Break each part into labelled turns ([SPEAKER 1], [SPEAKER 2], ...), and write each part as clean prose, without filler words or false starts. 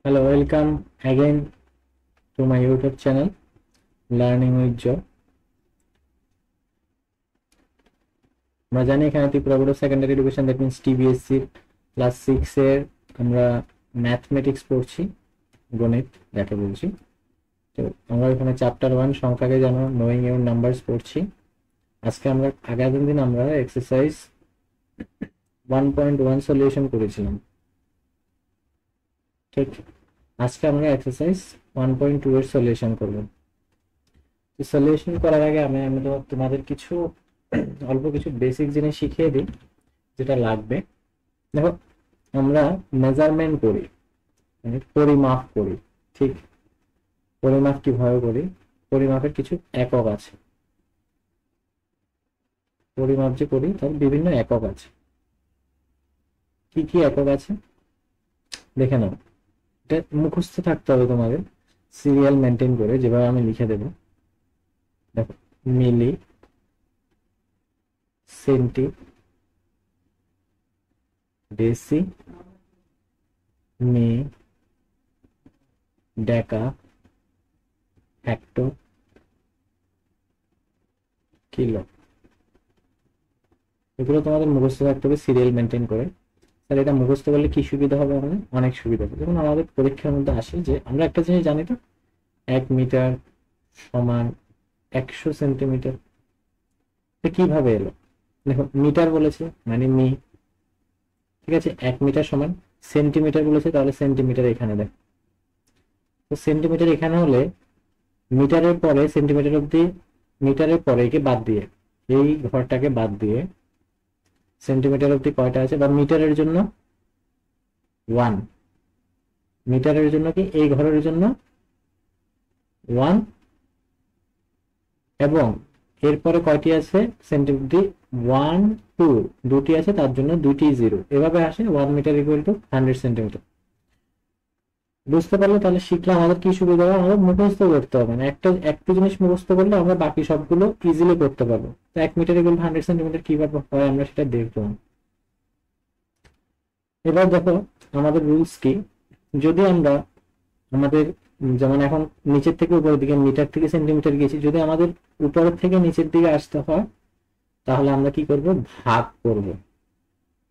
[SPEAKER 1] Hello, welcome again to my YouTube channel, Learning with Joe. আমরা জানি এখানে Tripura board secondary education, that means TBSC class 6 এর আমরা mathematics পড়ছি, গণিত যাকে বলছি। তো আমরা এখানে চ্যাপ্টার 1 সংখ্যাকে জানো, নোয়িং ইউর নাম্বারস পড়ছি। আজকে আমরা আগামী দিন আমরা এক্সারসাইজ 1.1 সলিউশন করেছিলাম, ঠিক। আজকে আমরা এক্সারসাইজ 1.2 এর সলিউশন করব। তো সলিউশন করার আগে আমি তোমাদের কিছু অল্প কিছু বেসিক জিনিস শিখিয়ে দিই যেটা লাগবে। দেখো, আমরা মেজারমেন্ট করি, মানে পরিমাপ করি, ঠিক। পরিমাপ কিভাবে করি? পরিমাপের কিছু একক আছে, পরিমাপ যে করি তার বিভিন্ন একক আছে। কি কি একক আছে দেখে নাও। এটা মুখস্থ থাকতে হবে তোমাদের, সিরিয়াল মেনটেন করে, যেভাবে আমি লিখে দেব। দেখো, মিলি, সেন্টি, ডেসি, মি, ডেকা, হেক্টর, কিলো। এগুলো তোমাদের মুখস্থ থাকতে হবে সিরিয়াল মেনটেন করে। স্যার, এটা মুখস্থ করলে কি সুবিধা হবে? আমাদের অনেক সুবিধা হবে। যেমন আমাদের পরীক্ষার মধ্যে আসে যে আমরা একটা জিনিস জানি, তো 1 মিটার সমান 100 সেন্টিমিটার। কিভাবে এলো? দেখো, মিটার বলেছে মানে মি, ঠিক আছে। 1 মিটার সমান সেন্টিমিটার বলেছে, তাহলে সেন্টিমিটার এখানে দেখ। তো সেন্টিমিটার এখানে হলে মিটারের পরে সেন্টিমিটার অব্দি, মিটারের পরে একে বাদ দিয়ে, এই ঘরটাকে বাদ দিয়ে সেন্টিমিটার অব্দি কয়টা আছে? বা মিটারের জন্য 1, মিটারের জন্য কি এই ঘরের জন্য 1, এবং এরপরে কয়টি আছে সেন্টিমিটার? 1 2 দুটি আছে, তার জন্য দুটি জিরো। এভাবে আসে 1 মিটার ইকুয়াল টু 100 সেন্টিমিটার। বুঝতে পারলে তাহলে শিখলাম আমাদের কি সুবিধা হবে। আমাদের মুখস্থ করতে হবে না, একটা জিনিস মুখস্থ করলে আমরা বাকি সবগুলো ইজিলি করতে পারবো। তো 1 মিটার ইকুয়াল 100 সেন্টিমিটার কিভাবে হয় আমরা সেটা দেখবো। এবার দেখো আমাদের রুলস কি। যদি আমরা আমাদের, যেমন এখন নিচের থেকে উপরের দিকে মিটার থেকে সেন্টিমিটার গেছি, যদি আমাদের উপরের থেকে নিচের দিকে আসতে হয় তাহলে আমরা কি করব? ভাগ করব,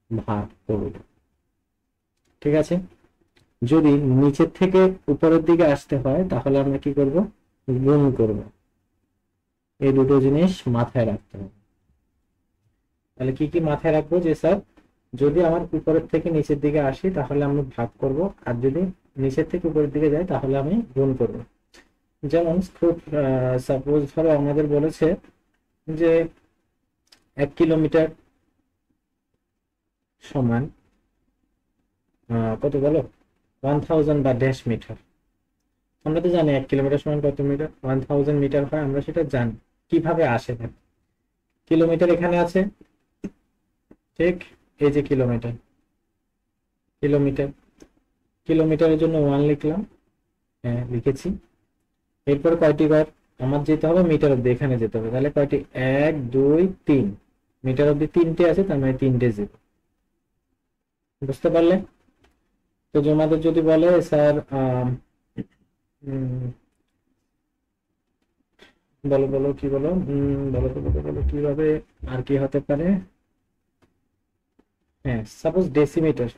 [SPEAKER 1] ভাগ করব, ঠিক আছে। যদি নিচের থেকে উপরের দিকে আসতে হয় তাহলে আমরা কি করব? গুণ করব। এই দুটো জিনিস মাথায় রাখতে হবে। তাহলে কি কি মাথায় রাখবো? যে স্যার, যদি আমার উপরের থেকে নিচের দিকে আসি তাহলে আমি ভাগ করব, আর যদি নিচের থেকে উপরের দিকে যাই তাহলে আমি গুণ করব। যেমন সাপোজ ধরো আমাদের বলেছে যে 1 কিলোমিটার সমান কত বলো? 1000 বা ড্যাশ মিটার। আমরা তো জানি 1 কিলোমিটার সমান কত মিটার? 1000 মিটার হয়, আমরা সেটা জানি। কিভাবে আসে? কিলোমিটার এখানে আছে, ঠিক। এই যে কিলোমিটার, কিলোমিটার, কিলোমিটারের জন্য 1 লিখলাম, হ্যাঁ লিখেছি। এরপর কয়টি ঘর? আমার যেতে হবে মিটার অব্দি, এখানে যেতে হবে। তাহলে কয়টি? 1 2 3, মিটার অব্দি 3টে আছে, তার মানে 3টে জিরো। বুঝতে পারলে? তো তোমাদের যদি বলে স্যার বলো বলো কি বলো, বলো তো, বলো বলো কিভাবে আর কি হতে পারে। হ্যাঁ, সাপোজ ডেসিমিটার,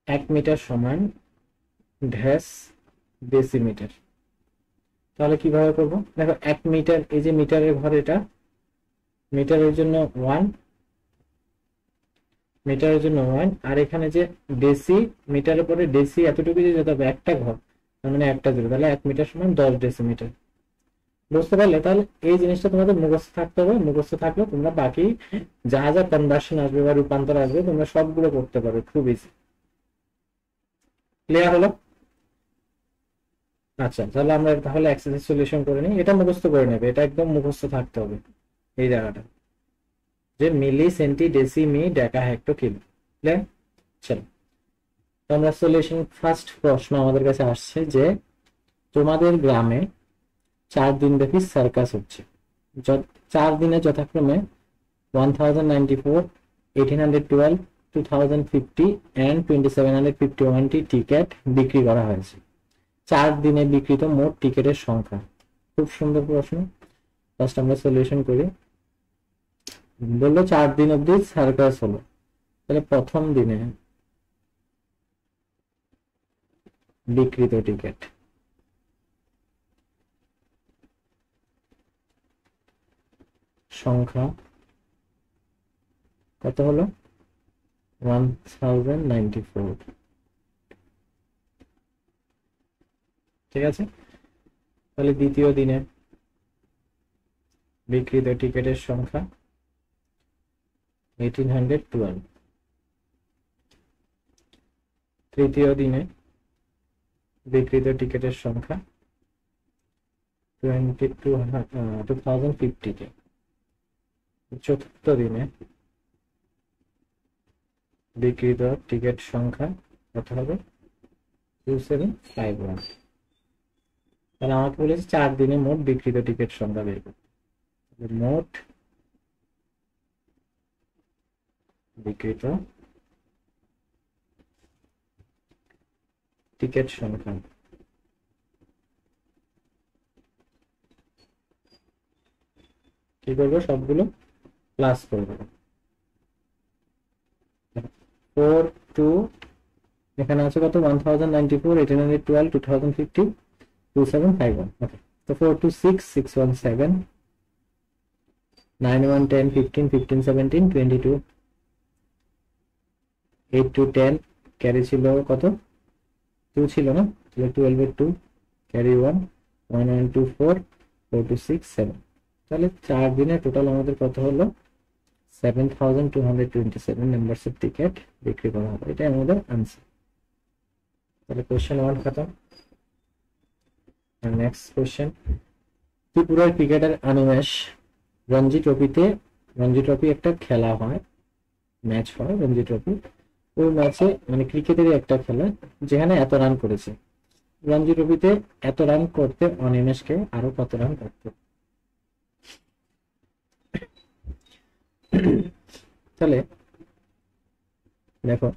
[SPEAKER 1] 1 মিটার সমান ড্যাশ ডেসিমিটার। তাহলে কিভাবে করব? দেখো, 1 মিটার, এই যে মিটারের ঘর, এটা মিটারের জন্য 1, মিটারের জন্য 1, আর এখানে যে ডেসি, মিটারের পরে ডেসি এতটুকু যে যেতে হবে, একটা ঘর, তার মানে একটা জিরো। তাহলে 1 মিটার সমান 10 ডেসিমিটার। বুঝতে পারলে? তাহলে এই জিনিসটা তোমাদের মুখস্থ থাকতে হবে। মুখস্থ থাকলে তোমরা বাকি যা যা কনভার্সন আসবে বা রূপান্তর আসবে তোমরা সবগুলো করতে পারবে খুব ইজি। ক্লিয়ার হলো? আচ্ছা, তাহলে আমরা তাহলে এক্সারসাইজ সলিউশন করে নিই। এটা মুখস্থ করে নেবে, এটা একদম মুখস্থ থাকতে হবে এই জায়গাটা, যে মিলি সেন্টি ডেসি মি ডেকা হেক্টো কিলো। ক্লিয়ার? চলো, তো আমরা সলিউশন। ফার্স্ট প্রশ্ন আমাদের কাছে আসছে যে তোমাদের গ্রামে 4 দিন ব্যাপী সার্কাস হচ্ছে। 4 দিনে যথাক্রমে 1094, 1812, 2050 and 2751টি টিকিট বিক্রি করা হয়েছে। 4 দিনে বিক্রিত মোট টিকিটের সংখ্যা। খুব সুন্দর প্রশ্ন। ফার্স্ট আমরা সলিউশন করি। বললো 4 দিন অবধি সার্কাস হলো, তাহলে প্রথম দিনে বিক্রিত টিকিট সংখ্যা কত হলো? 1094। ঠিক আছে, তাহলে দ্বিতীয় দিনে বিক্রিত টিকিটের সংখ্যা 1812। তৃতীয় দিনে বিক্রিত টিকিটের সংখ্যা 2050। চতুর্থ দিনে বিক্রিত টিকিট সংখ্যা কত হবে? 2751। তাহলে আমাকে বলেছে 4 দিনে মোট বিক্রিত টিকিট সংখ্যা বের করতে। মোট বিক্রিত টিকিট সংখ্যা কি করবো? সবগুলো প্লাস করবো। 4 2 এখানে আছে কত? 1094, 1812, 2050, 2751। ওকে, তো 4 2 6 617, 9 1 10 15 15 17 22, 8 2 10 ক্যারি ছিল কত? 2 ছিল না, তাহলে 12 এর 2 ক্যারি 1, 1 1 2 4, 4 2 6 7। তাহলে 4 দিনে টোটাল আমাদের কত হলো? 7227 নাম্বারসের টিকিট বিক্রি করা হবে। এটা আমাদের আনসার। তাহলে কোশ্চেন 1 খতম। নেক্সট কোশ্চেন, ত্রিপুরার ক্রিকেটার অনিমেষ রঞ্জি ট্রফি একটা খেলা হয়, ম্যাচ হয় রঞ্জি ট্রফি। ওই ম্যাচে মানে ক্রিকেটেরই একটা খেলা যেখানে এত রান করেছে। রঞ্জি ট্রফিতে এত রান করতে অনিমেষকে আরো কত রান করতে? তাহলে দেখো,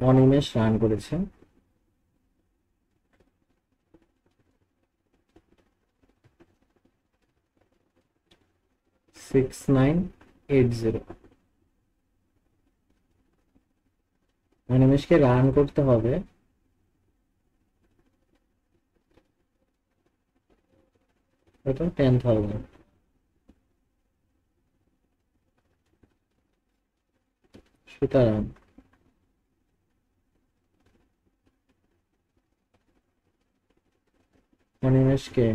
[SPEAKER 1] অনিমেষ রান করেছে 6980। অনিমেষকে রান করতে হবে কত? 10,000। সুতরাং অনিমেষকে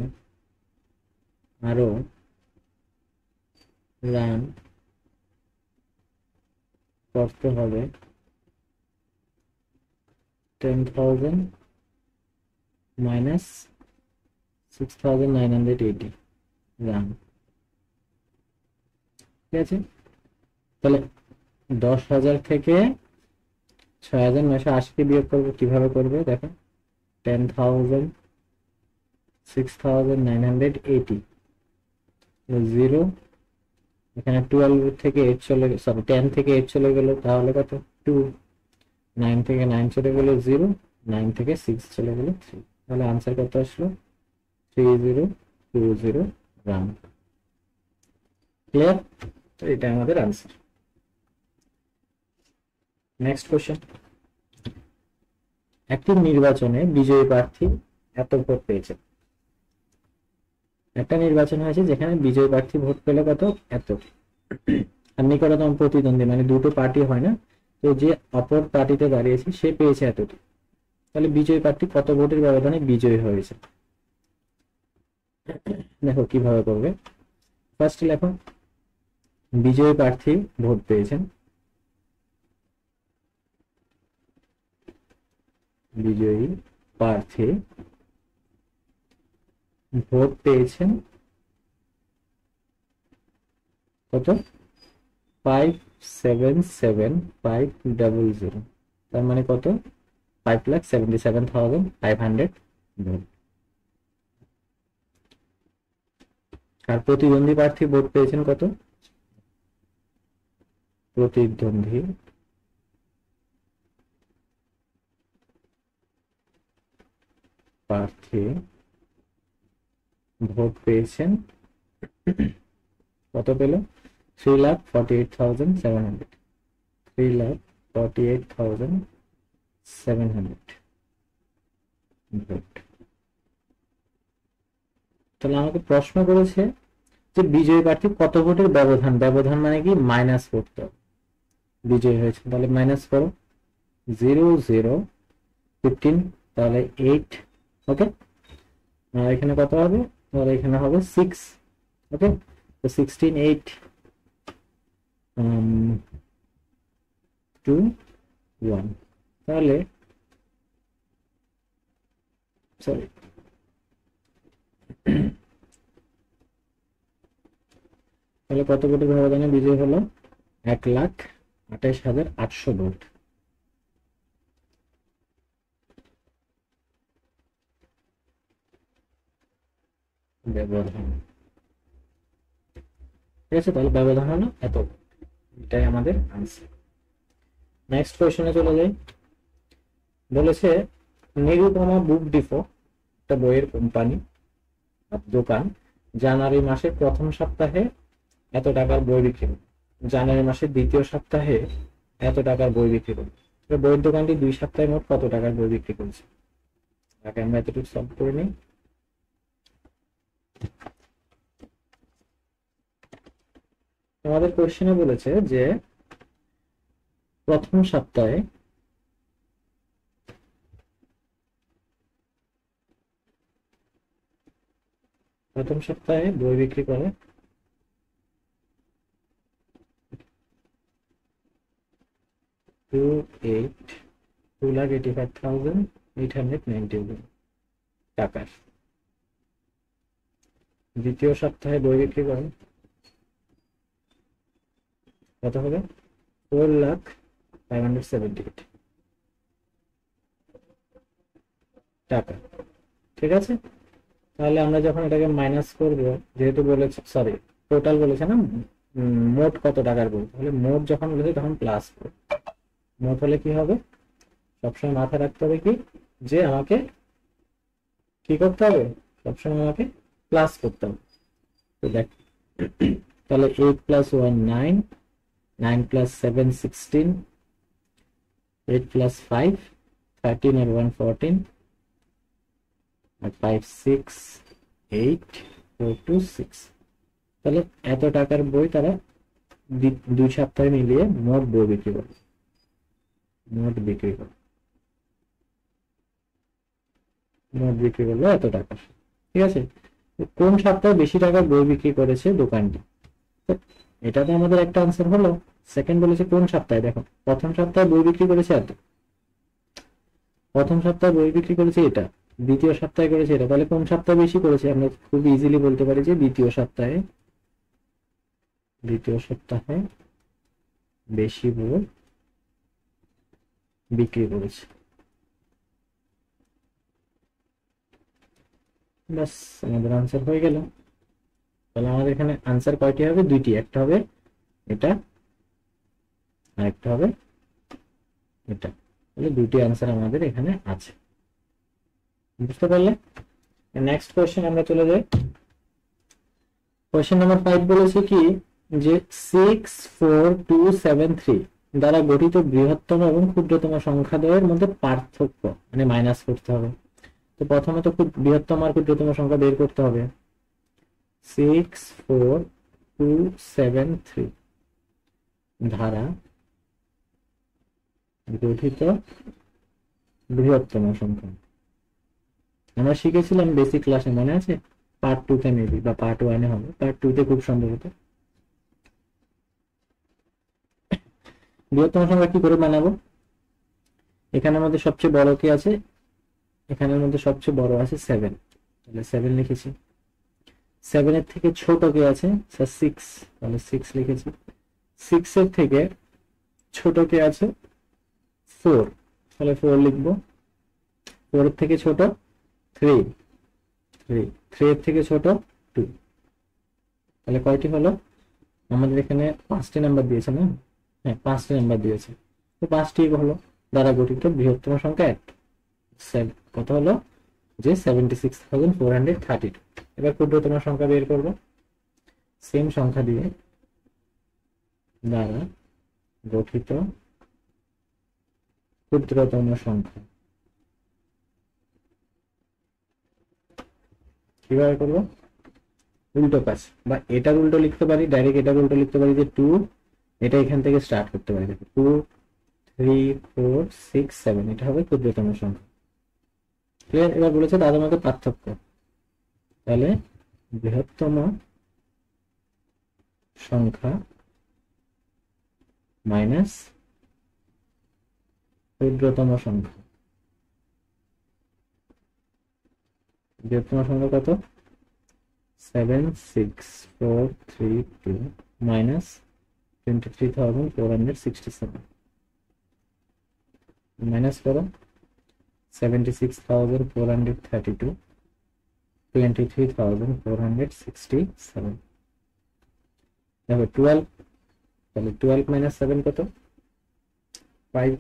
[SPEAKER 1] আরো রান করতে হবে 10,000 মাইনাস 6980 রান। ঠিক আছে, তাহলে 10,000 থেকে 6,980 বিয়োগ করবো। কিভাবে করবে দেখো, 10,000 6980 0, এখানে 12 থেকে 8 চলে, সরি 10 থেকে 8 চলে গেল, তাহলে কত? 2। 9 থেকে 9 চলে গেল 0, 9 থেকে 6 চলে গেল 3। তাহলে আনসার কত আসলো? 3020 রান। ক্লিয়ার? তো এটা আমাদের আনসার। নেক্সট কোশ্চেন, একটি নির্বাচনে বিজয়ী প্রার্থী এত ভোট পেয়েছে। একটা নির্বাচন হয়েছে যেখানে বিজয়ী প্রার্থী ভোট পেলে কত? এত। আর নিকটতম প্রতিদ্বন্দ্বী মানে দুটো পার্টি হয় না, তো যে অপর পার্টিতে দাঁড়িয়েছে সে পেয়েছে এতটি। তাহলে বিজয়ী প্রার্থী কত ভোটের ব্যবধানে বিজয়ী হয়েছে? দেখো কিভাবে করবে। ফার্স্ট লেখো, বিজয়ী প্রার্থী ভোট পেয়েছেন, বিজয়ী প্রার্থী ভোট পেয়েছেন কত? 577,500। তার মানে কত? 5,77,500 ভোট। আর প্রতিদ্বন্দ্বী প্রার্থী ভোট পেয়েছেন কত? প্রতিদ্বন্দ্বী প্রার্থী ভোট পেয়েছেন, কত পেল? 3,48,700, 3,48,700 ভোট। তাহলে আমাকে প্রশ্ন করেছে যে বিজয়ী প্রার্থী কত ভোটের ব্যবধান, ব্যবধান মানে কি মাইনাস করতে হবে, বিজয়ী হয়েছে তাহলে মাইনাস করো 0,0,15, তাহলে 8, ওকে। আর এখানে কত হবে? তাহলে এখানে হবে 6, ওকে। তো 16, 8, 2, 1, তাহলে সরি তাহলে কত ভোটের ব্যবধানে বিজয় হলো? 1,28,800 ভোট। ব্যবধান, ঠিক আছে, তাহলে ব্যবধান হলো এত, এটাই আমাদের আনসার। নেক্সট কোয়েশ্চনে চলে যাই। বলেছে নিরুপমা বুক ডিপো একটা বইয়ের কোম্পানি দোকান জানুয়ারি মাসের প্রথম সপ্তাহে এত টাকার বই বিক্রি করবে, জানুয়ারি মাসের দ্বিতীয় সপ্তাহে এত টাকার বই বিক্রি করবে। বইয়ের দোকানটি 2 সপ্তাহে মোট কত টাকার বই বিক্রি করেছে? আগে আমরা এতটুকু সলভ করে নিই। আমাদের কোশ্চেনে বলেছে যে প্রথম সপ্তাহে বই বিক্রি করে 2,85,890 টাকার। দ্বিতীয় সপ্তাহে বই বিক্রি করেন কত হবে? 4,578 টাকা, ঠিক আছে। তাহলে আমরা যখন এটাকে মাইনাস করব, যেহেতু বলেছে সরি টোটাল বলেছে না, মোট কত টাকার বই, তাহলে মোট যখন বলেছে তখন প্লাস করব। মোট হলে কি হবে? সবসময় মাথায় রাখতে হবে কি, যে আমাকে কি করতে হবে? সবসময় আমাকে প্লাস করতে হবে। তো দেখ, তাহলে 8 + 1 9, 9 + 7 16, 8 + 5 13 আর 1 14, আর 5 6 8 4 2 6। তাহলে এত টাকার বই তারা 2 সপ্তাহে মিলিয়ে মোট বই বিক্রি করে, মোট বিক্রি করলো এত টাকা, ঠিক আছে। কোন সপ্তাহে বেশি টাকার বই বিক্রি করেছে দোকানটি? এটা তো আমাদের একটা আনসার হলো। সেকেন্ড বলেছে কোন সপ্তাহে, দেখো প্রথম সপ্তাহে বই বিক্রি করেছে এত, প্রথম সপ্তাহে বই বিক্রি করেছে এটা, দ্বিতীয় সপ্তাহে করেছে এটা, তাহলে কোন সপ্তাহে বেশি করেছে? আমরা খুব ইজিলি বলতে পারি যে দ্বিতীয় সপ্তাহে বেশি বই বিক্রি করেছে। ব্যাস আমাদের আনসার হয়ে গেল। তাহলে আমাদের এখানে আনসার কয়টি হবে? 2টি, একটা হবে এটা আর একটা হবে এটা। তাহলে 2টি আনসার আমাদের এখানে আছে, বুঝতে পারলে? নেক্সট কোয়েশ্চেন আমরা চলে যাই। কোয়েশ্চেন নাম্বার 5 বলেছে কি যে 64273 দ্বারা গঠিত বৃহত্তম এবং ক্ষুদ্রতম সংখ্যা দ্বয়ের মধ্যে পার্থক্য মানে মাইনাস করতে হবে। তো প্রথমে তো বৃহত্তম আর ক্ষুদ্রতম সংখ্যা বের করতে হবে। 64273 দ্বারা গঠিত বৃহত্তম সংখ্যা আমরা শিখেছিলাম বেসিক ক্লাসে, মনে আছে? পার্ট 2 তে মেবি বা পার্ট 1 এ হবে, পার্ট 2 তে খুব সম্ভবত। বৃহত্তম সংখ্যা কি করে বানাবো? এখানের মধ্যে সবচেয়ে বড় কি আছে? এখানের মধ্যে সবচেয়ে বড় আছে 7, তাহলে 7 লিখেছি। 7 এর থেকে ছোট কি আছে? স্যার 6, তাহলে 6 লিখেছি। 6 এর থেকে ছোট কি আছে? 4, তাহলে 4 লিখবো। 4 এর থেকে ছোট 3, 3 এর থেকে ছোট 2, তাহলে কয়টি হলো? আমাদের এখানে 5টি নাম্বার দিয়েছে না? হ্যাঁ 5টি নাম্বার দিয়েছে, তো 5টি হলো দ্বারা গঠিত বৃহত্তম সংখ্যা 7 কত হলো? যে 76,432। এবার ক্ষুদ্রতম সংখ্যা বের করব, সেম সংখ্যা দিয়ে দ্বারা গঠিত ক্ষুদ্রতম সংখ্যা কিভাবে করবো? উল্টো কাজ, বা এটার উল্টো লিখতে পারি, ডাইরেক্ট এটার উল্টো লিখতে পারি যে 2, এটা এখান থেকে স্টার্ট করতে পারি, 2 3 4 6 7, এটা হবে ক্ষুদ্রতম সংখ্যা। ক্লিয়ার? এবার বলেছে তাদের মধ্যে পার্থক্য, তাহলে বৃহত্তম সংখ্যা মাইনাস ক্ষুদ্রতম সংখ্যা। বৃহত্তম সংখ্যা কত? 76432 মাইনাস 23,467, মাইনাস করো 76,432 23,467। দেখো 12, তাহলে 12 মাইনাস 7 কত? 5।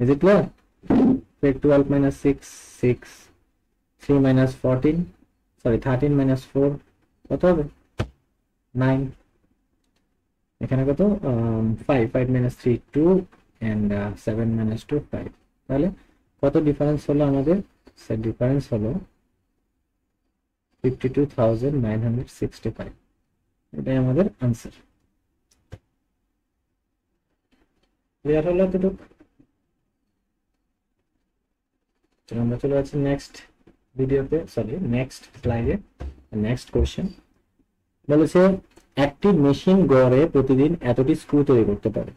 [SPEAKER 1] Is it clear? 12 minus 6 6, 3 minus 14, sorry 13 minus 4 কত হবে? 9। এখানে কত? 5 5 মাইনাস 3 2 and 7 মাইনাস 2 5। তাহলে কত ডিফারেন্স হলো আমাদের? ডিফারেন্স হলো 52,965। এটাই আমাদের আনসার। ক্লিয়ার হলো এতটুকু? আমরা চলে যাচ্ছি নেক্সট ভিডিওতে, সরি নেক্সট স্লাইডে। নেক্সট কোশ্চেন বলেছে একটি মেশিন গড়ে প্রতিদিন এতটি স্ক্রু তৈরি করতে পারে।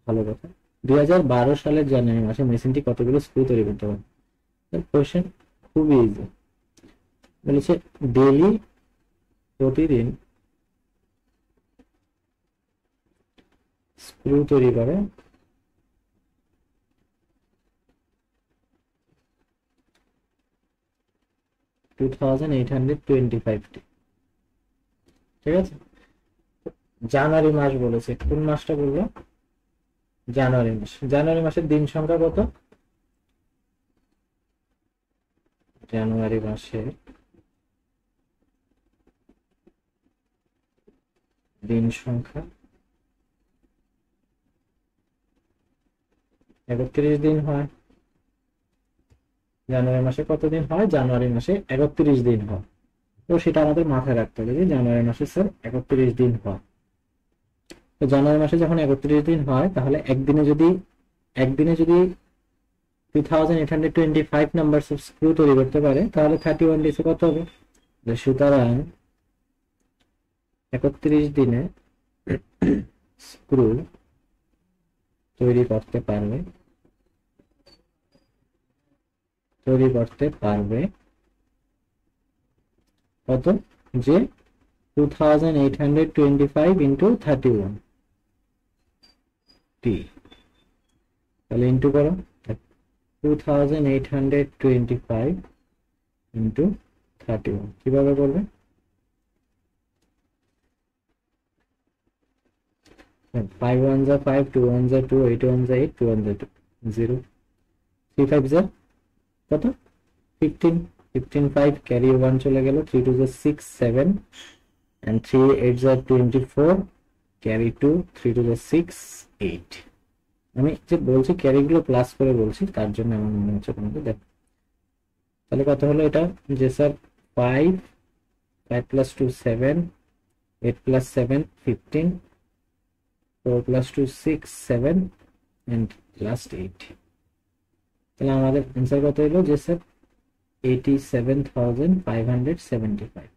[SPEAKER 1] ভালো কথা। 2012 সালের জানুয়ারি মাসে মেশিনটি কতগুলো স্ক্রু তৈরি করতে পারে? কোশ্চেন খুবই ইজি। বলেছে ডেইলি, প্রতিদিন স্ক্রু তৈরি করে 2825টি। ঠিক আছে, জানুয়ারি মাস বলেছে, কোন মাসটা বললো? জানুয়ারি মাস। জানুয়ারি মাসের দিন সংখ্যা কত? জানুয়ারি মাসের দিন সংখ্যা 31 দিন হয়। জানুয়ারি মাসে কত দিন হয়? জানুয়ারি মাসে 31 দিন হয়। তো সেটা আমাদের মাথায় রাখতে হবে যে জানুয়ারি মাসে স্যার 31 দিন হয়। তো জানুয়ারি মাসে যখন 31 দিন হয়, তাহলে একদিনে যদি 2825 নাম্বার স্ক্রু তৈরি করতে পারে, তাহলে 31 ডেজে কত হবে? সুতরাং 31 দিনে স্ক্রু তৈরি করতে পারবে কত? যে 2825 ইন্টু 31 টি, তাহলে ইন্টু করো 2825 ইন্টু 31। কিভাবে করবে? 5 1 যা 5, 2 1 যা 2, 8 1 যা 8, 2 1 যা 2, 0, 3 5 যা কত? 15, 15 5 ক্যারি 1 চলে গেল, 3 2 যা 6 7 and 3 8 যা 24 ক্যারি 2, 3 2 যা 6 8। আমি যে বলছি ক্যারি গুলো প্লাস করে বলছি, তার জন্য আমার মনে হচ্ছে তোমাদের। দেখো তাহলে কত হলো এটা? যে sir 5 5 plus 2 7, 8 plus 7 15, 4 plus 2 6 7 and last 8। তাহলে আমাদের आंसर কত হলো? যে স্যার 87,575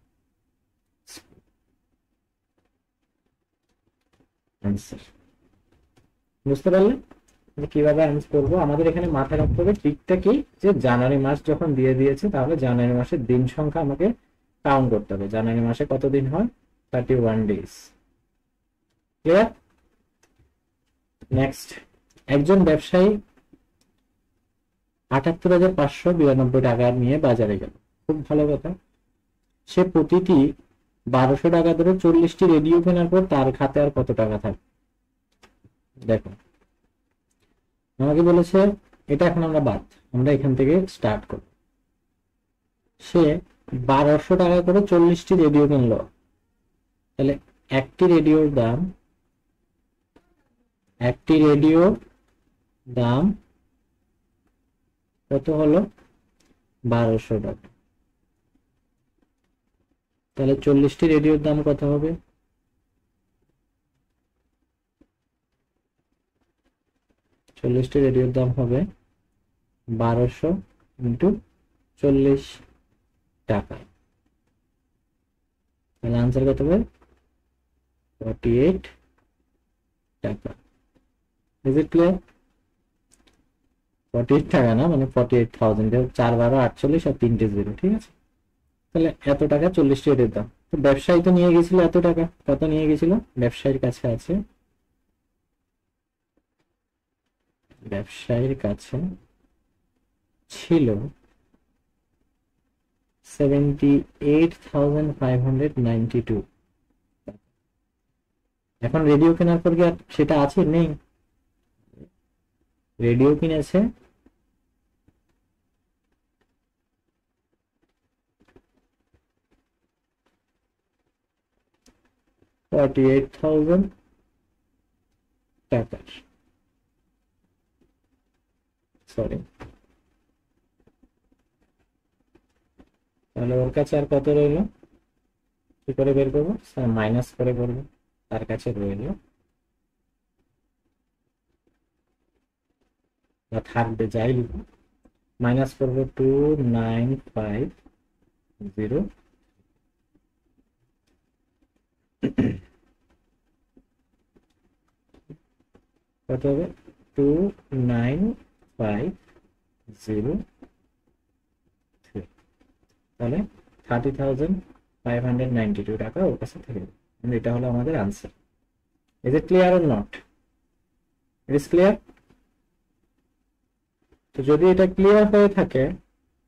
[SPEAKER 1] आंसर। বুঝতে পারলে যে কিভাবে আনসার করব? আমাদের এখানে মাথায় রাখতে হবে ট্রিকটা কি, যে জানুয়ারি মাস যখন দিয়ে দিয়েছে, তাহলে জানুয়ারি মাসের দিন সংখ্যা আমাকে কাউন্ট করতে হবে। জানুয়ারি মাসে কত দিন হয়? 31 ডেজ। ক্লিয়ার? নেক্সট, একজন ব্যবসায়ী 78,592 টাকা নিয়ে বাজারে গেল। খুব ভালো কথা। সে প্রতিটি 1200 টাকা ধরে 40টি রেডিও কেনার পর তার খাতে আর কত টাকা থাকে? দেখো আমাকে বলেছে এটা এখন আমরা এখান থেকে স্টার্ট করব। সে 1200 টাকা করে 40টি রেডিও কিনলো, তাহলে একটি রেডিওর দাম কত হলো? 1200 টাকা। তাহলে 40টি রেডিওর দাম কত হবে? 40টি রেডিওর দাম হবে 1200 ইন্টু 40 টাকা। তাহলে আনসার কত হবে? 48 টাকা। Is it clear? 48 টাকা না, মানে 48,000, 4 12 48 আর 3টে জিরো, ঠিক আছে? তাহলে এত টাকা 40টি রেডিওর দাম। তো ব্যবসায়ী তো নিয়ে গেছিল এত টাকা, কত নিয়ে গেছিল? ব্যবসায়ীর কাছে ছিল 78,592। এখন রেডিও কেনার পর কি আর সেটা আছে? নেই। রেডিও কিনেছে 48,000 টাকার, সরি। তাহলে ওর কাছে আর কত রইল? কি করে বের করবো? মাইনাস করে করবো। তার কাছে রইল বা থাকবে, যাই লিখবো, মাইনাস করবো 2950। কত হবে? 2950। তাহলে 30,592 টাকা ওর কাছে থেকে যাবে। এটা হলো আমাদের answer. Is it clear or not? It is clear? তো যদি এটা ক্লিয়ার হয়ে থাকে,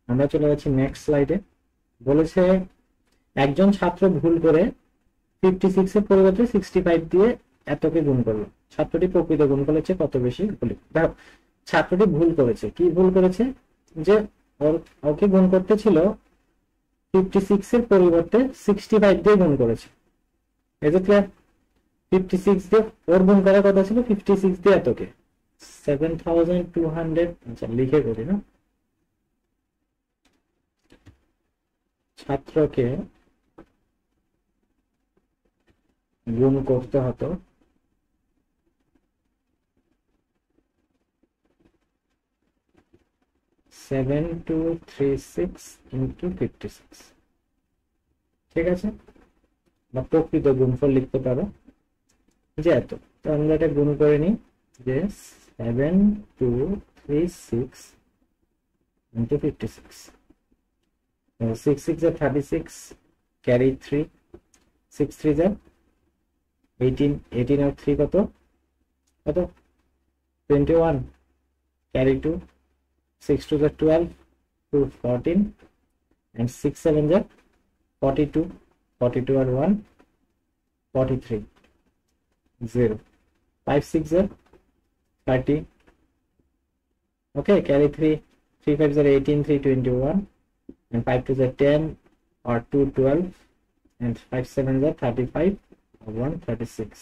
[SPEAKER 1] আমরা চলে যাচ্ছি নেক্সট স্লাইডে। বলেছে একজন ছাত্র ভুল করে 56 এর পরিবর্তে 65 দিয়ে এতকে গুণ করলো। ছাত্রটি প্রকৃত গুণ করেছে কত বেশি? বলি দেখো, ছাত্রটি ভুল করেছে। কি ভুল করেছে? যে ওকে গুণ করতে ছিল 56 এর পরিবর্তে 65 দিয়ে গুণ করেছে। এই যে ক্লিয়ার? 56 দিয়ে ওর গুণ করার কথা ছিল 56 দিয়ে এতকে, 7200। আচ্ছা লিখে করি না, ছাত্রকে গুণ করতে হতো 7236 ইন্টু 56, ঠিক আছে? বা প্রকৃত গুণফল লিখতে পারো যে এত। তো আমরা এটা গুণ করে নিই যে 7236 ইন্টু 56, 6 6 are 36, carry 3, 6 3 are 18, 18 আর 3 কত? 21, carry 2, 6 2 are 12, 2 14, and 6 7 are 42, 42 are 1, 43, 0, 5 6 are 30, okay, carry 3, 3 5 are 18, 3 21, and 5 2 are 10, or 2 12, and 5 7 are 35, or 1 36.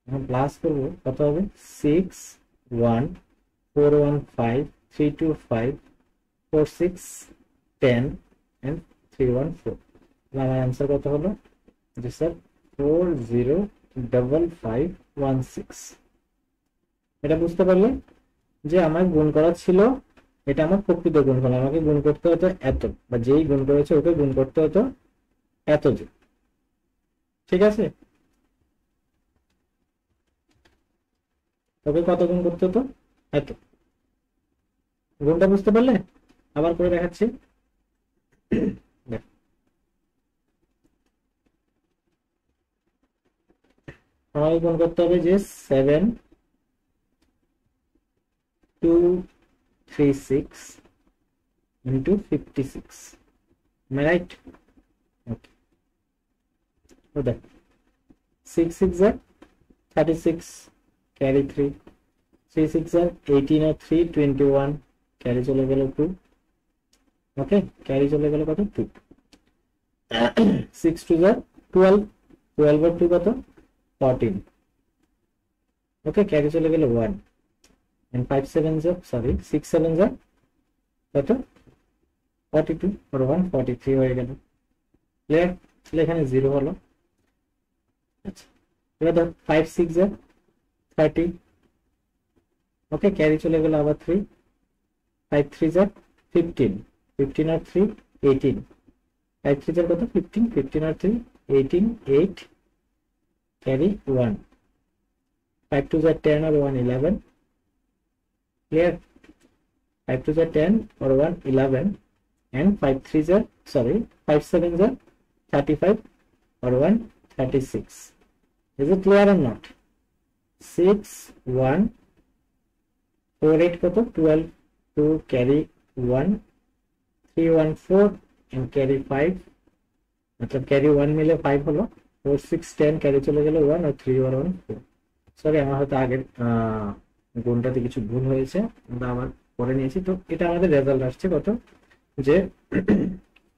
[SPEAKER 1] এখন প্লাস করব, কত হবে? 6 1 4 1 5 3 2 5 4 6 10 and 3 1 4। আমার आंसर কত হলো? জি স্যার 405516। এটা বুঝতে পারলে যে আমার গুণ করা ছিল, এটা আমার প্রকৃত গুণফল। আমাকে গুণ করতে হতো এত, বা যেই গুণ করেছে ওকে গুণ করতে হতো এত, যে ঠিক আছে? ওকে কত গুণ করতে হতো? এত। গুণটা বুঝতে পারলে? আবার করে দেখাচ্ছি। আমাকে গুণ করতে হবে যে 7236 into 56, am I right? Okay, so that 6 6 are 36, carry 3, 3 6 are 18 or 3 21, carry চলে গেল 2, ওকে, ক্যারি চলে গেল কত 2, 6 টু যা 12, 12 আর 2 কত 14, ওকে ক্যারি চলে গেল 1 and 5 7 যা সরি 6 7 যা কত 42 আর 1 43 হয়ে গেল। ক্লিয়ার? তাহলে এখানে 0 হলো। আচ্ছা, এবার ধর 5 6 যা 30, ওকে ক্যারি চলে গেল আবার 3, 5 3 যা 15, 15 আর 3 18, 5 3 যা কত 15, 15 আর 3 18, 8 ক্যারি 1, 5 2 যা 10 আর 1 11, ক্লিয়ার? 5 2 যা 10 or 1 11 and 5 3 যা sorry 5 7 যা 35 or 1 36. Is it clear or not? 6 1 4 8 কত 12 2 carry 1 3 1 4 and carry 5, मतलब carry 1 মিলে 5 হলো, 4 6 10 carry চলে গেল 1 আর 3 আর 1 4. সরি আমার হয়তো আগের গুণটাতে কিছু ভুল হয়েছে, আমরা আবার করে নিয়েছি। তো এটা আমাদের রেজাল্ট আসছে কত যে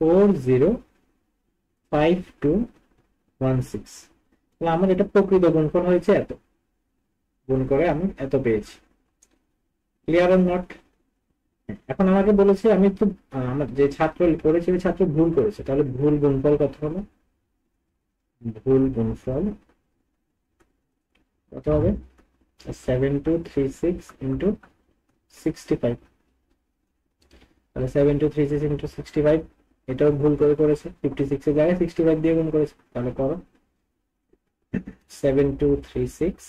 [SPEAKER 1] 405216, তাহলে আমার এটা প্রকৃত গুণফল হয়েছে এত, গুণ করে আমি এত পেয়েছি। Clear or not? এখন আমাকে বলেছে আমি তো আমার যে ছাত্র করেছে ওই ছাত্র ভুল করেছে, তাহলে ভুল গুণফল কত হলো? ভুল গুণফল কত হবে? 7236 ইন্টু 65, তাহলে 7236 ইন্টু 65 এটাও ভুল করে করেছে, 56 এর জায়গায় 65 দিয়ে গুণ করেছে। তাহলে করো 7236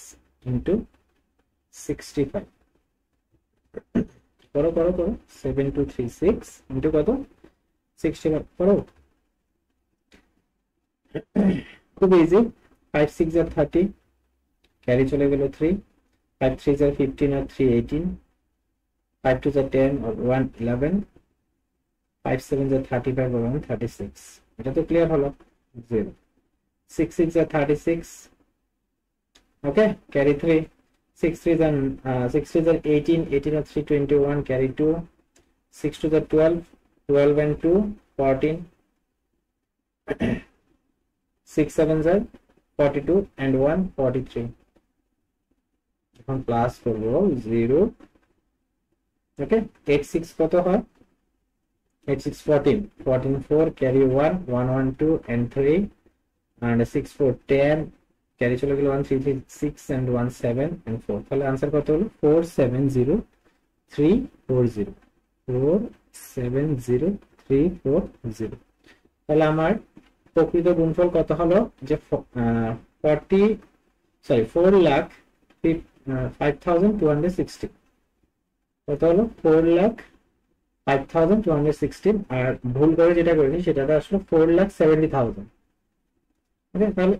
[SPEAKER 1] ইন্টু 65, করো করো করো 7236 ইন্টু কত 65 করো, খুব ইজি। 5 6 আর 30 ক্যারি চলে গেল 3, 5 3 আর 15 আর 3 18, 5 2 আর 10 আর 1 11, 5 7 আর 35 আর 1 36, এটা তো ক্লিয়ার হলো 0। 6 6 আর 36, ওকে ক্যারি 3, 6 3 আর 18, 18 আর 3 21 ক্যারি 2, 6 2 আর 12, 12 and 2 14, 6 7 আর 42 and 1 43, এখন প্লাস করব 0, ওকে 8 6 কত হয় 8 6 14, 14 4 carry 1 1 1 2 and 3 and 6 4 10 carry চলে গেল 1 3 3 6 and 1 7 and 4, তাহলে आंसर কত হলো 470340, 470340। তাহলে আমার প্রকৃত গুণফল কত হলো যে 4,52,16, কত হলো 4,05,216, আর ভুল করে যেটা করিনি সেটা আসলে 4,70,000। ওকে, তাহলে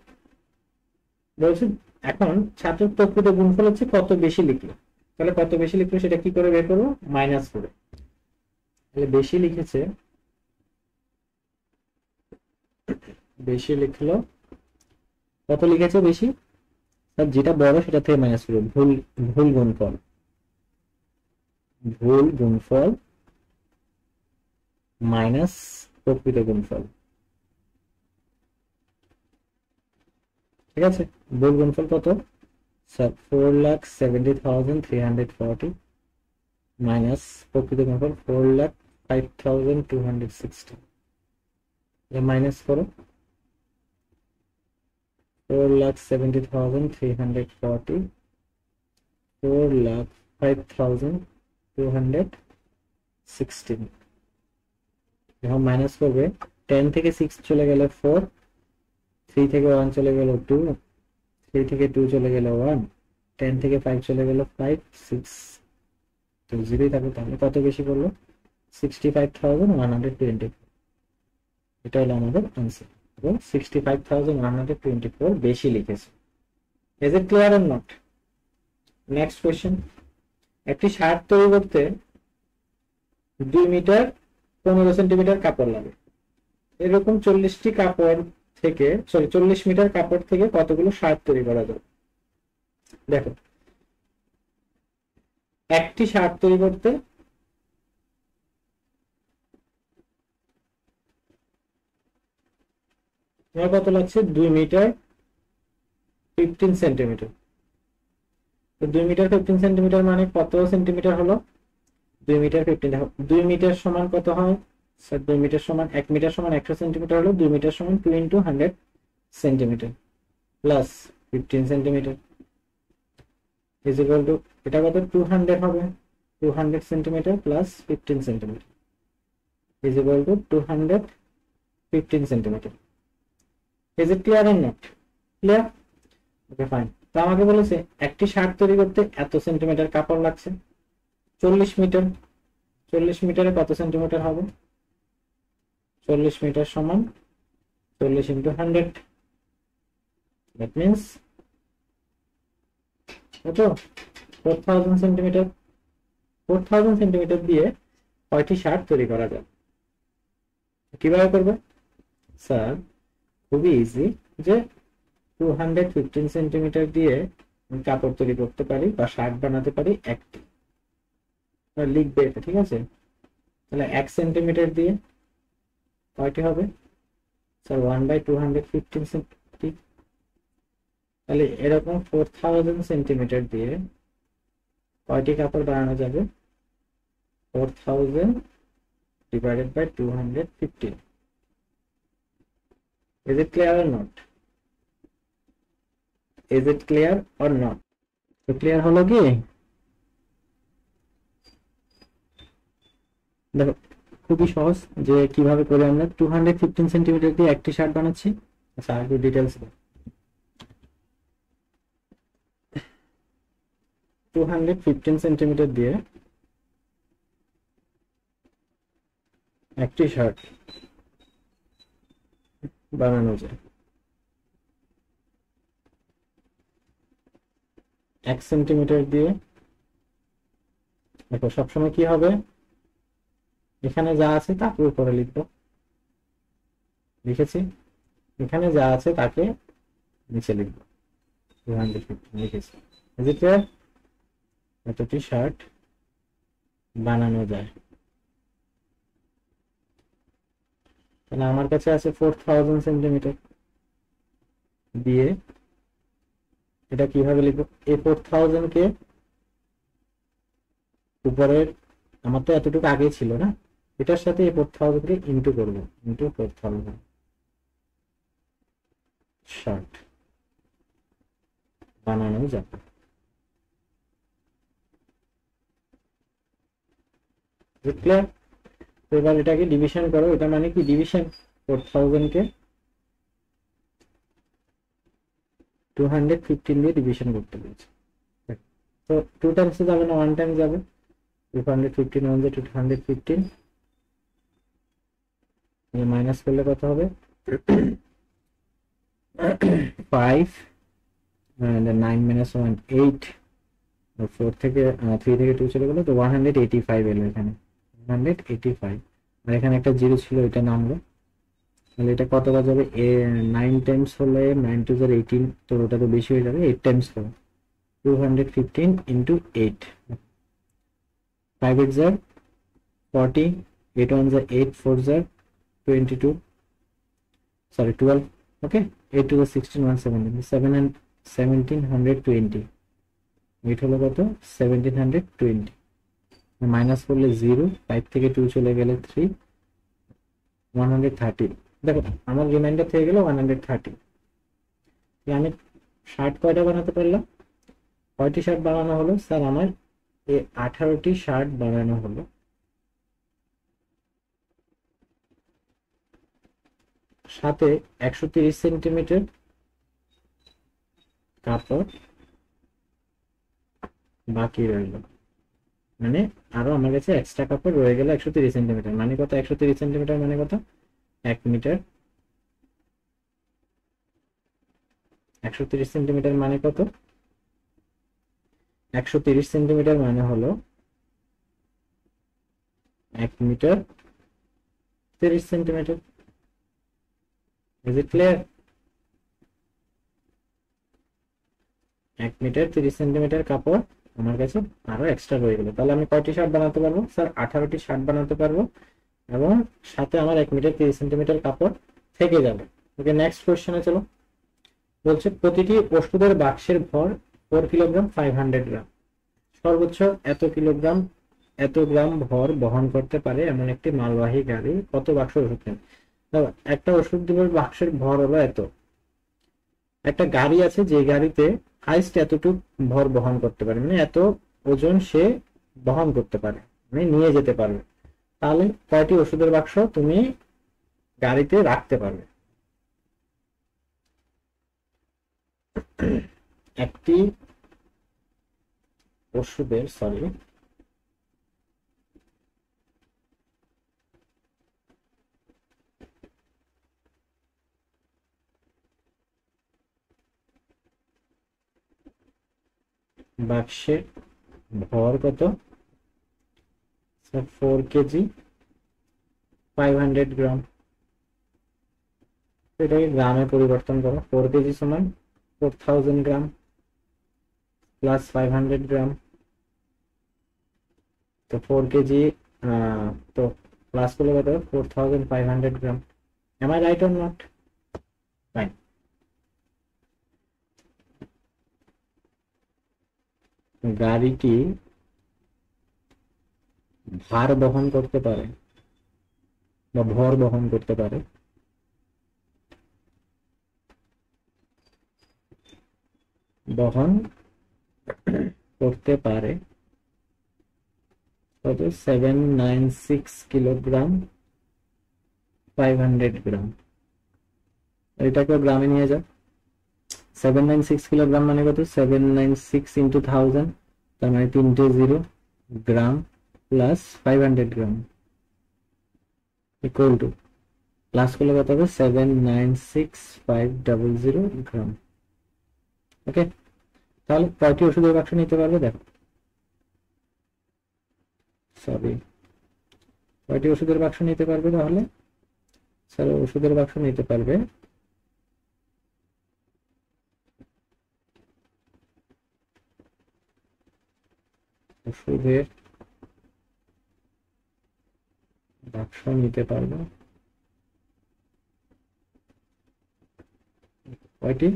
[SPEAKER 1] বলছি এখন ছাত্র প্রকৃত গুণফল হচ্ছে কত বেশি লিখলো, তাহলে কত বেশি লিখলো সেটা কি করে বের করবো? মাইনাস করে। তাহলে বেশি লিখেছে, বেশি লিখলো কত লিখেছে বেশি, যেটা বড় সেটা থেকে মাইনাস করবো, ভুল ভুল গুণফল, ভুল গুণফল মাইনাস প্রকৃত গুণফল, ঠিক আছে। ভুল গুণফল কত স্যার 4,70,340 মাইনাস প্রকৃত গুণফল 4,05,260, মাইনাস করো 4,70,340 4,05,216, এখন মাইনাস করবে 10 থেকে 6 চলে গেলে 4, 3 থেকে 1 চলে গেল 2, 3 থেকে 2 চলে গেল 1, 10 থেকে 5 চলে গেল 5 6 তো 0 থাকবে, তাহলে কত বেশি করলো 65,120, এটা হলো আমাদের आंसर, এবং 65,124 বেশি লিখেছে। Is it clear or not? Next question, একটি শার্ট তৈরি করতে 2 মিটার 15 সেন্টিমিটার কাপড় লাগে, এরকম 40টি কাপড় থেকে 40 মিটার কাপড় থেকে কতগুলো শার্ট তৈরি করা যাবে? দেখো একটি শার্ট তৈরি করতে আমার কত লাগছে 2 মিটার 15 সেন্টিমিটার। তো 2 মিটার 15 সেন্টিমিটার মানে কত সেন্টিমিটার হলো? 2 মিটার 15, দেখো 2 মিটার সমান কত হয় স্যার? 2 মিটার সমান 1 মিটার সমান 100 সেন্টিমিটার হলো, 2 মিটার সমান 2 into 100 centimetre plus 15 centimetre is equal to, এটা কত 200 হবে, 200 centimetre plus 15 centimetre is equal to 215 centimetre. Is it clear or not clear? Okay fine. তো আমাকে বলেছে একটি শার্ট তৈরি করতে এত সেন্টিমিটার কাপড় লাগছে, 40 মিটার। 40 মিটারে কত সেন্টিমিটার হবে? 40 মিটার সমান 40 ইন্টু 100, দ্যাট মিনস কত? 4000 সেন্টিমিটার। 4000 সেন্টিমিটার দিয়ে কয়টি শার্ট তৈরি করা যায়? কিভাবে করবে স্যার? খুবই ইজি, যে 215 সেন্টিমিটার দিয়ে কাপড় তৈরি করতে পারি বা শার্ট বানাতে পারি একটি, লিখবে এটা, ঠিক আছে? তাহলে 1 সেন্টিমিটার দিয়ে কয়টি হবে স্যার? 1/215 সেন্টিমিটার। তাহলে এরকম 4000 সেন্টিমিটার দিয়ে কয়টি কাপড় বানানো যাবে? 4000 divided by 215. Is it clear or not? Is it clear or not? তো ক্লিয়ার হলো কি? দেখো খুবই সহজ যে কিভাবে করে আমরা 215 সেন্টিমিটার দিয়ে একটি শার্ট বানাচ্ছি। আচ্ছা আর একটু ডিটেইলস 215 সেন্টিমিটার দিয়ে একটি শার্ট বানানো যায়। 1 সেন্টিমিটার দিয়ে, দেখো সবসময় কি হবে, এখানে যা আছে তাকে উপরে লিখবো, লিখেছি, এখানে যা আছে তাকে নিচে লিখবো, 215 লিখেছি। বুঝতে? এতটি শার্ট বানানো যায়। তাহলে আমার কাছে আছে 4000 সেন্টিমিটার দিয়ে, এটা কিভাবে লিখবো? এই 4000 কে উপরের, আমার তো এতটুকু আগেই ছিল না, এটার সাথে এই 4000 কে ইন্টু করবো, ইন্টু 4000 শার্ট বানানো যাবে। ক্লিয়ার? এবার এটাকে ডিভিশন করো, এটা মানে কি ডিভিশন? 4000 কে 215 দিয়ে ডিভিশন করতে বলছে। তো 2 টাইমস যাবে না, 1 টাইম যাবে। 215 1 যে 215 মাইনাস করলে কত হবে? 5 9 minus 1 8, 4 থেকে 3 থেকে 2 চলে গেল, তো 185 এলো এখানে, 185। আর এখানে একটা জিরো ছিল, এটা নামলো, তাহলে এটা কত কাজ হবে? 9 টাইমস হলে 9 2 18, তো ওটা তো বেশি হয়ে যাবে, 8 টাইমস হবে 215 into 8, 5 8 jar 40, 8 1 jar 8, 4 jar 22, sorry 12, okay, 8 to the 16 117, 7 and 1720, 8 হলো কত? 1720, মাইনাস করলে 0, 5 থেকে 2 চলে গেলে 3, 130। দেখো আমার রিমাইন্ডার থেকে গেল 130। আমি শার্ট কয়টা বানাতে পারলাম? কয়টি শার্ট বানানো হলো স্যার? আমার 18টি শার্ট বানানো হলো। সাথে 130 সেন্টিমিটার কাপড় বাকি রইল, মানে আরো আমার কাছে এক্সট্রা কাপড় রয়ে গেল 130 সেন্টিমিটার। মানে কত? 130 সেন্টিমিটার মানে কত? 1 মিটার। 130 সেন্টিমিটার মানে কত? 130 সেন্টিমিটার মানে হলো 1 metre 30 centimetre. Is it clear? 1 metre 30 centimetre কাপড় আমার কাছে আরো এক্সট্রা রয়ে গেল। তাহলে আমি কয়টি শার্ট বানাতে পারবো স্যার? 18টি শার্ট বানাতে পারবো, এবং সাথে আমার 1 মিটার 30 সেন্টিমিটার কাপড় থেকে যাবে। ওকে, নেক্সট কোশ্চেনে চলো। বলছে প্রতিটি ওষুধের বাক্সের ভর 4 কিলোগ্রাম 500 গ্রাম, সর্বোচ্চ এত গ্রাম ভর বহন করতে পারে এমন একটি মালবাহী গাড়ি কত বাক্স ওষুধ নেবে? একটা ওষুধ দেবার বাক্সের ভর হলো এত, একটা গাড়ি আছে যে গাড়িতে হাইস্ট এতটুক ভর বহন করতে পারে, মানে এত ওজন সে বহন করতে পারে, মানে নিয়ে যেতে পারবে। তাহলে কয়টি ওষুধের বাক্স তুমি গাড়িতে রাখতে পারবে? একটি ওষুধের বাক্সের ভর কত? 4 কেজি 500 গ্রাম। এটাকে গ্রামে পরিবর্তন করো। 4 কেজি সমান 4000 গ্রাম প্লাস 500 গ্রাম। তো 4 কেজি তো প্লাস করলে কত? 4500 gram. Am I right or not? Fine. গাড়িটি ভার বহন করতে পারে বা ভর বহন করতে পারে কত? 796 কিলোগ্রাম 500 গ্রাম। এটাকে গ্রামে নিয়ে যাও। 796 কিলোগ্রাম মানে কত? 796 ইন্টু 1000, তার মানে 3টে 0 gram plus 500 gram equal to, plus করলে কত হবে? 796,500 গ্রাম। ওকে, তাহলে কয়টি ওষুধের বাক্স নিতে পারবে? দেখো, কয়টি ওষুধের বাক্স নিতে পারবে? তাহলে স্যার ওষুধের বাক্স নিতে পারবে ওষুধের বাক্স নিতে পারবে কয়টি?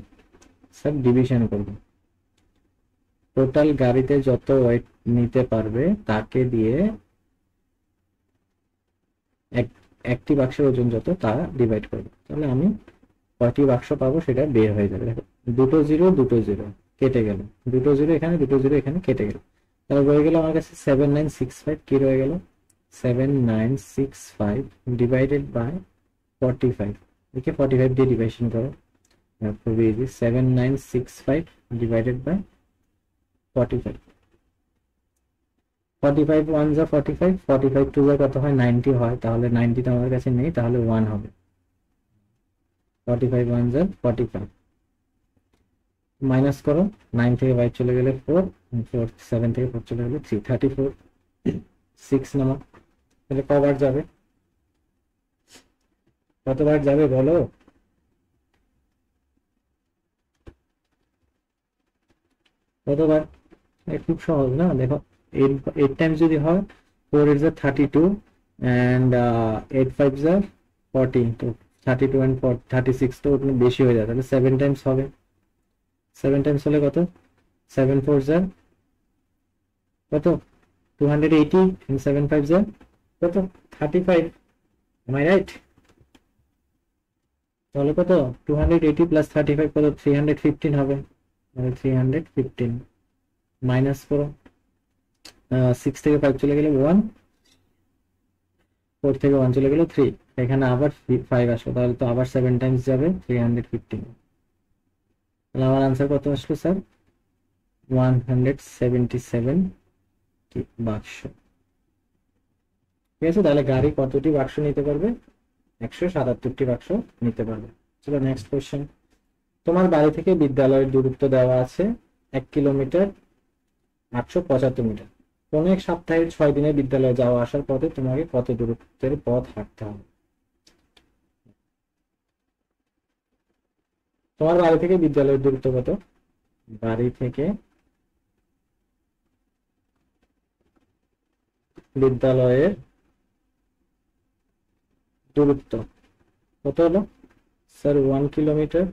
[SPEAKER 1] স্যার ডিভিশন করব, টোটাল গাড়িতে যত ওয়েট নিতে পারবে তাকে দিয়ে একটি বাক্সের ওজন যত তা ডিভাইড করবো। তাহলে আমি কয়টি বাক্স পাবো সেটা বের হয়ে যাবে। দেখো, দুটো জিরো কেটে গেল, দুটো জিরো এখানে, দুটো জিরো এখানে কেটে গেল। তাহলে রয়ে গেল আমার কাছে 7965। কি রয়ে গেল? 7965 ডিভাইডেড বাই 45। একে 45 দিয়ে ডিভাইশন করো, খুবই ইজি। 7965 divided by 45। 45 1 যা 45, 45 2 যা কত হয়? 90 হয়। তাহলে 90 তো আমার কাছে নেই, তাহলে 1 হবে। 45 1 যা 45, মাইনাস করো। 9 থেকে 5 চলে গেলে 4, 7 থেকে 4 চলে গেলে 3, 34। 6 নামা, তাহলে কবার যাবে? কতবার যাবে বলো? কতবার? খুব সহজ না? দেখো, 8 টাইমস যদি হয়, 4 8 32 and 8 5 14, তো 32 and 36 তো বেশি হয়ে যায়, তাহলে 7 টাইমস হবে। 7 টাইমস হলে কত? 7 4 কত? 280 and 7 5 কত? 35। am I right? তাহলে কত? 280 প্লাস 35 কত? 315 হবে। 315 মাইনাস করো। 6 থেকে 5 চলে গেলে 1, 4 থেকে 1 চলে গেল 3, এখানে আবার 5 আসলো, তাহলে তো আবার 7 টাইমস যাবে, 315। তাহলে আমার আনসার কত আসলো স্যার? 177 বাক্স। ঠিক আছে, তাহলে গাড়ি কতটি বাক্স নিতে পারবে? 177টি বাক্স নিতে পারবে। চলো নেক্সট কোশ্চেন। তোমার বাড়ি থেকে বিদ্যালয়ের দূরত্ব দেওয়া আছে 1 কিলোমিটার 875 মিটার। কোন এক সপ্তাহের 6 দিনে বিদ্যালয়ে যাওয়া আসার পথে তোমাকে কত দূরত্বের পথ হাঁটতে হবে? তোমার বাড়ি থেকে বিদ্যালয়ের দূরত্ব কত? বাড়ি থেকে বিদ্যালয়ের দূরত্ব কত হলো? Sir 1 kilometre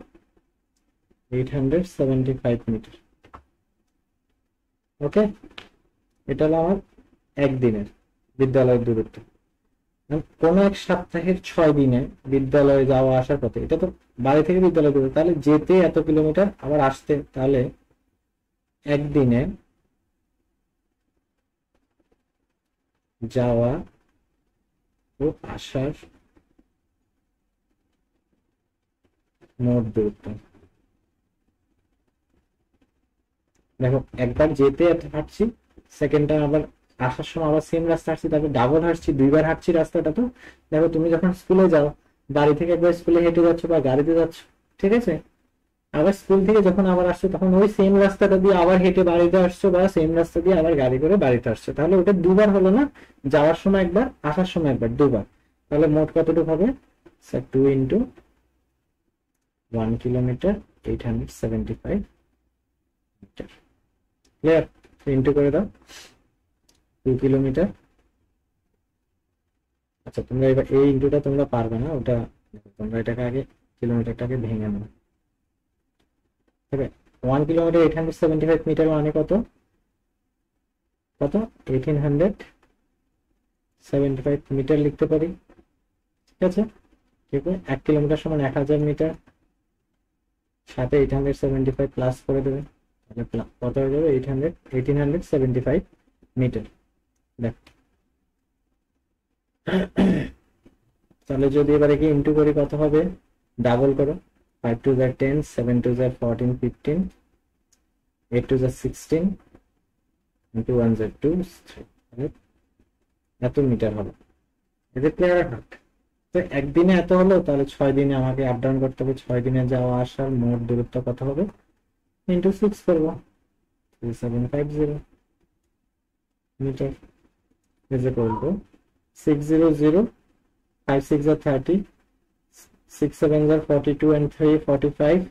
[SPEAKER 1] 875 metre. ওকে, এটা হলো আমার একদিনের বিদ্যালয়ের দূরত্ব। কোন এক সপ্তাহের 6 দিনে বিদ্যালয়ে যাওয়া আসার পথে, এটা তো বাড়ি থেকে বিদ্যালয় দূরত্ব, তাহলে যেতে এত কিলোমিটার আবার আসতে, তাহলে একদিনে যাওয়া ও আসার মোট দূরত্ব। দেখো, একবার যেতে এত হাঁটছি, সেকেন্ড টাইম আবার আসার সময় আবার সেম রাস্তা হাঁটছি, তারপর ডাবল হাঁটছি, দুইবার হাঁটছি রাস্তাটা। তো দেখো, তুমি যখন স্কুলে যাও, বাড়ি থেকে একবার স্কুলে হেঁটে যাচ্ছ বা গাড়িতে যাচ্ছ, ঠিক আছে, আবার স্কুল থেকে যখন আবার আসছো তখন ওই সেম রাস্তাটা দিয়ে আবার হেঁটে বাড়িতে আসছো, বা সেম রাস্তা দিয়ে আবার গাড়ি করে বাড়িতে আসছো, তাহলে ওটা দুবার হলো না? যাওয়ার সময় একবার, আসার সময় একবার, দুবার। তাহলে মোট কতটুকু হবে sir? 2 into 1 kilometre 875 metre. Clear? Into করে দাও 2 কিলোমিটার। আচ্ছা, তোমরা এবার এই ইন্টুটা তোমরা পারবে না, ওটা তোমরা এটাকে আগে কিলোমিটারটাকে ভেঙে নাও। ঠিক আছে, 1 কিলোমিটার 875 মিটার মানে কত? কত? 1875 মিটার লিখতে পারি। ঠিক আছে, ঠিক আছে। 1 কিলোমিটার সমান 1000 মিটার, সাথে 875 প্লাস করে দেবে, তাহলে কত হয়ে যাবে? 1875 মিটার। দেখ, তাহলে যদি এবারে কি ইন্টু করি কত হবে? ডাবল করো, 5 টু যা 10, 7 টু যা 14, 15, 8 টু যা 16, ইন্টু 1 যা 2, 3, এত মিটার হবে। এদের ক্লিয়ার হাট। তো একদিনে এত হলো, তাহলে 6 দিনে আমাকে আপ ডাউন করতে হবে, 6 দিনে যাওয়া আসার মোট দূরত্ব কত হবে? ইন্টু 6 করবো, 3750 metre, is equal to 600, 5 6 are 30, 6 7 are 42 and 3 45,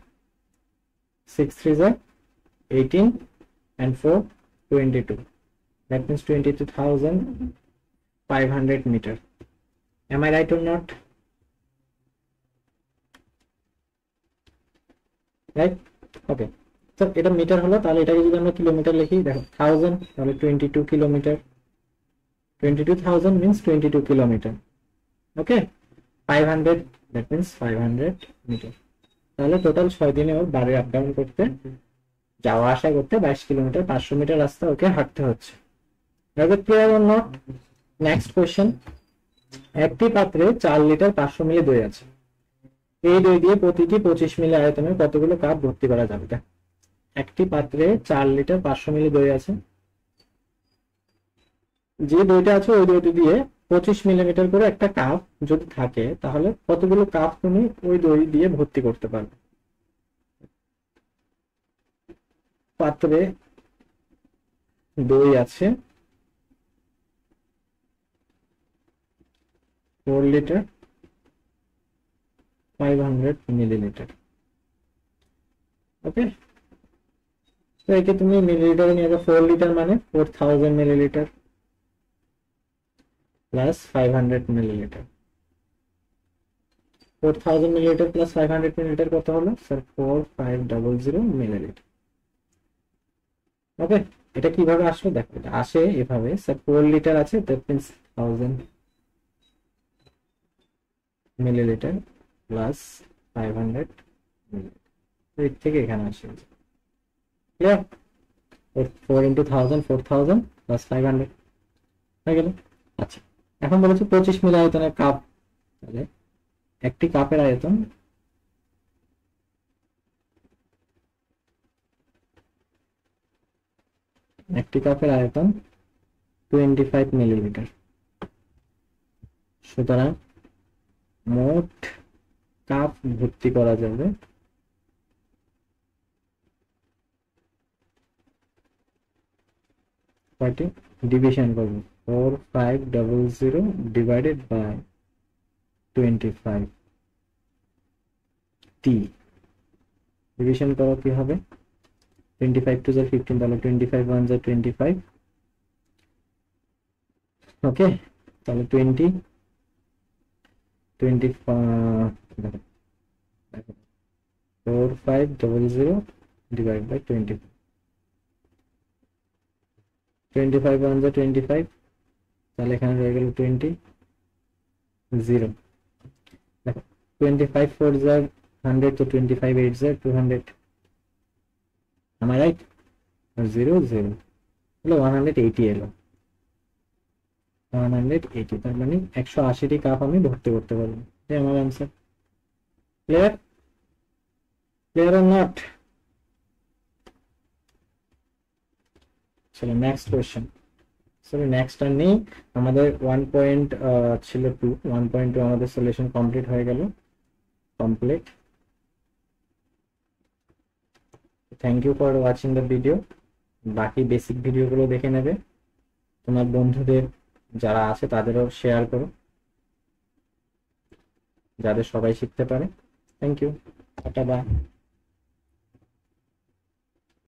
[SPEAKER 1] 6 3 are 18 and 4 22. That means 22,500 meter. Am I right or not? Right? Okay. So এটা মিটার হলো, তাহলে এটাকে যদি আমরা কিলোমিটার লিখি, দেখো 1000, তাহলে 22 kilometre. 22,000 means 22 kilometer. Okay, 500, that means 500 meter. তাহলে টোটাল 6 দিনে ওর বাড়ি আপ ডাউন করতে, যাওয়া আসা করতে 22 কিলোমিটার, 500 মিটার রাস্তা ওকে হাঁটতে হচ্ছে। Clear or not? Next question. একটি পাত্রে 4 লিটার 500 মিলি দই আছে। এই দই দিয়ে প্রতিটি 25 মিলি আয়তনের কতগুলো কাপ ভর্তি করা যাবে? একটি পাত্রে 4 লিটার 500 মিলি দই আছে, যে দইটা আছে ওই দইটা দিয়ে 25 মিলিমিটার করে একটা কাপ যদি থাকে, তাহলে কতগুলো কাপ তুমি ওই দই দিয়ে ভর্তি করতে পারবে? পাত্রে দই আছে 4 লিটার 500 মিলিলিটার। ওকে, তো একে তুমি মিলিলিটারে নিয়ে যাও। 4 লিটার মানে 4000 millilitre plus 500 millilitre. 4000 millilitre plus 500 millilitre কত হলো স্যার? 4500 মিলিলিটার। ওকে, এটা কিভাবে আসলো দেখো, এটা আসে এভাবে, স্যার 4 লিটার আছে, that means 1000 millilitre plus 500 millilitre, এর থেকে এখানে আসে। ক্লিয়ার? 4 ইন্টু 1000, 4000 প্লাস 500 হয়ে গেল। আচ্ছা, এখন বলেছে 25 মিলি আয়তনের কাপ, তাহলে একটি কাপের আয়তন একটি কাপের আয়তন 25 মিলিলিটার। সুতরাং মোট কাপ ভর্তি করা যাবে কয়টি? ডিভিশন করব, 4500 ডিভাইডেড বাই 25 টি। ডিভিশন করো, কি হবে? 25 টু 15, তাহলে 25 1 25। ওকে, তাহলে 20 25 4500 ডিভাইড বাই 20, 25 1 যা 25, তাহলে এখানে রয়ে গেল 20 0। দেখো 25 4 যা 100, তো 25 8 যা 200, am I right? 0 0 হলো 180 এলো, 180, তার মানে 180টি কাপ আমি ভর্তি করতে পারবো। এটাই আমার answer. Clear? Clear or not? চলো নেক্সট কোয়েশ্চেন। সরি নেক্সট আর নেই, আমাদের 1 পয়েন্ট ছিল 2, 1.2 আমাদের সলিউশন কমপ্লিট হয়ে গেল, complete. Thank you for watching the video. বাকি বেসিক ভিডিওগুলো দেখে নেবে, তোমার বন্ধুদের যারা আছে তাদেরও শেয়ার করো, যাদের সবাই শিখতে পারে। Thank you, tata, by.